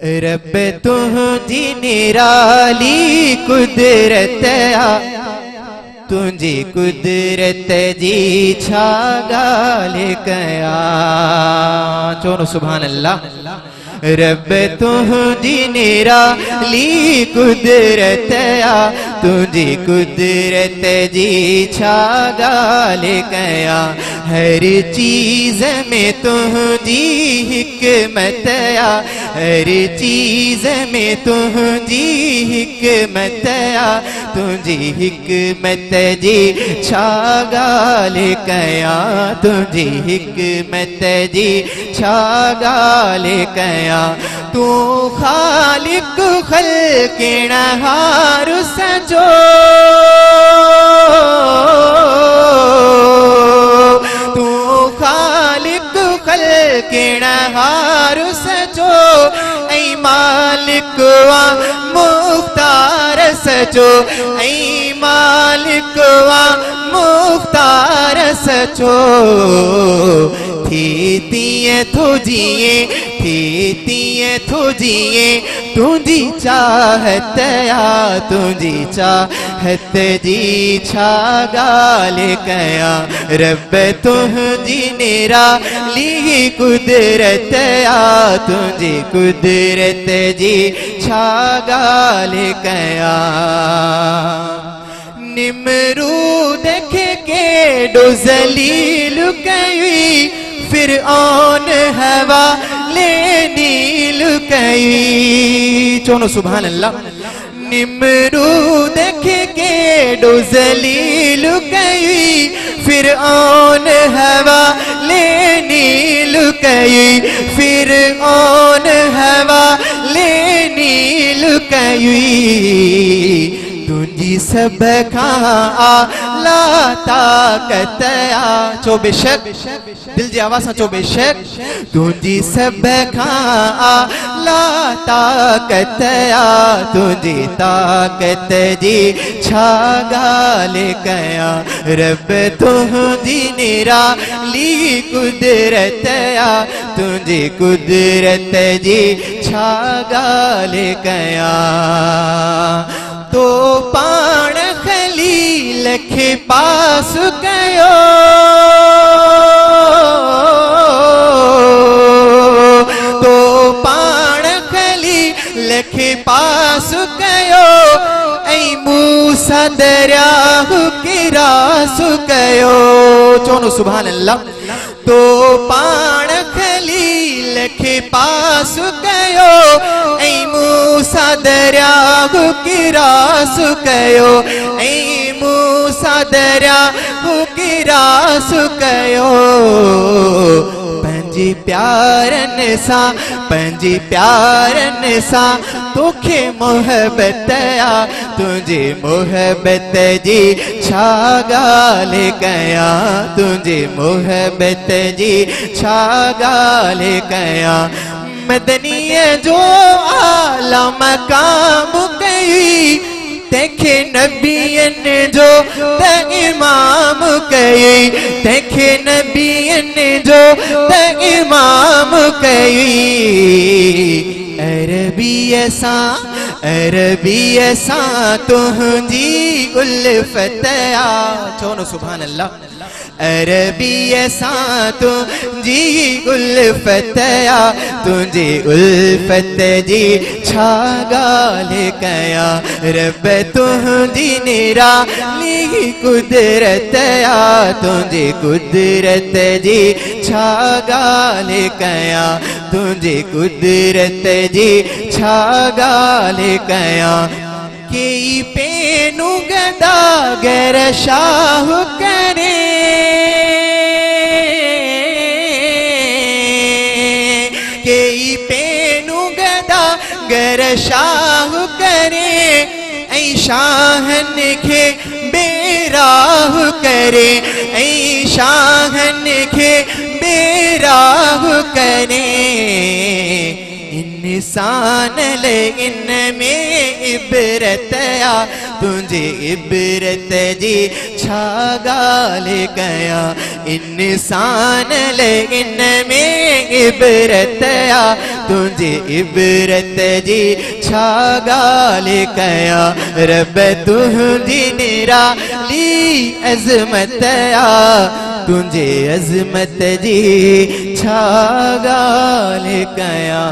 रब तुझी निराली कुदरत आ, तुझी कुदरत जी छा गाल कया। चोनो सुभान अल्लाह। रब तुझी निराली कुदरत आ, तुझी कुदरत जी छा गाल कया। हर चीज़ में तुझी हिकमत आ, हर चीज़ में तुझी हिकमत आ, तुझी हिकमत जी छा गाल कया, तुझी हिकमत जी छा गाल कया। तू खालिक खल्क़े नहार सजो, तू खालिक खल्क़े नहार सजो, ऐ मालिक वा मुख्तार सजो, ऐ मालिक वा मुख्तार सजो। थी तीए थो जिए, थी तीए थो जिए, तुझी चाहत आ, तुझी चाहत जी छा गाल कया। रब तुझी निराली कुदरत आ, तुझी कुदरत जी छा गाल कया। निमरूद के डो जलील कई, फिरऔन हवा ले नील कई। चोनो सुभान अल्लाह। निमरूद के डो जलील कई, फिरऔन हवा ले नील कई, फिरऔन हवा ले नील कई। तुझी सब आला ताकत आ, चो बेशक दिल जी आवाज़ सां चो बेशक। तुझी सब आला ताकत आ, तुझी ताकत जी छा गाल कया। रब तुझी निराली कुदरत आ, तुझी कुदरत जी छा गाल कया। तो पाण खलील के पास कयो, तो पाण खलील के पास कयो, ऐ मूसा दरियाह के रास कयो। चोनो सुभान अल्लाह। तो पाण खलील के पास कयो, ऐ मूसा दरियाह के रास कयो, ऐ मूसा दरियाह के रास कयो। पंजी प्यारन सा, पंजी प्यारन सा तोखे मोहब्बत आ, तुझे मोहब्बत जी छा गाल कया, तुझे मोहब्बत जी छा गाल कया। मदनीअ जो आला मकाम कई, तंहिंखे नबियन जो त इमाम कई, तंहिंखे नबियन जो त इमाम कई। अरबीअ सां तुझी उल्फत आ। चोनो सुभान अल्लाह। अरबीअ सां तुझी उल्फत आ, तुझी उल्फत जी छा गाल कया। रब तुझी निराली कुदरत आ, तुझी कुदरत जी छा गाल कया, तुझी कुदरत जी छा गाल कया। केई पेनू गदा गर शाह करे, केई पेनू गदा गर शाह करे, ऐ शाहन खे बेराह करे, ऐ शाहन खे बेराह करे। इंसान ले इन में इबरत आ, तुझे इबरत जी छा गाल कया। इंसान ले इन में इबरत आ, तुझे इबरत जी छा गाल कया रब तुझी निराली अजमत आ तुझे अजमत जी छा गाल कया।